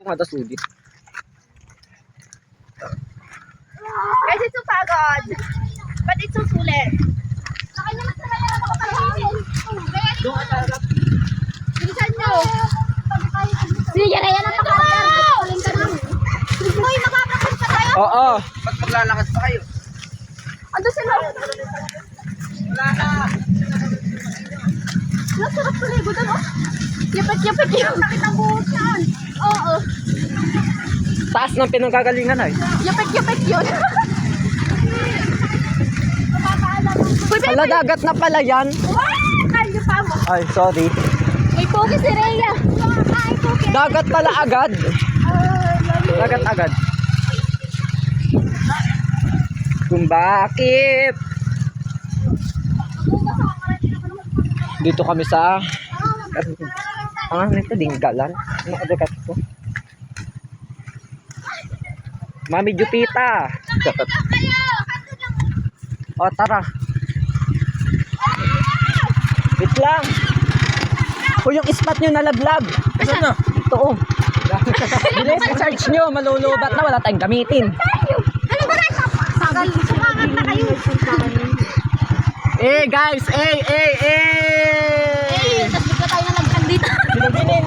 Ada sulit. Guys, it's so pagod. But it's so sulit. Bilisan nyo. Sige, kaya na pagod. Uy, makakapunta tayo. Oo. Ba't maglalakad pa kayo? Ando sila. Wala na. Sarap tuligo doon, oh. Yapit-yapit yun. Sakit ang buhok yan. Oo. Taas ng pinanggagalingan ay. Yapit-yapit yun. Ala, dagat na pala yan. Kalyo pa mo. Ay, sorry. May pogi si Rhea. Ay, pogi. Dagat pala agad. Dagat agad. Kung bakit? Dito kami sa nito Dinggalan. Ano ka ko? Mami Jupita. O, tara. Wait lang. O, yung spot nyo nalaglag. Saan na? Ito, oh. Bilis, i-charge nyo. Malulubat na. Wala tayong gamitin. Ano ba rin? Sagal. Sumangat na kayo. Eh, guys. Eh. Tapos bigla tayo nalagkan dito. Ginuginin.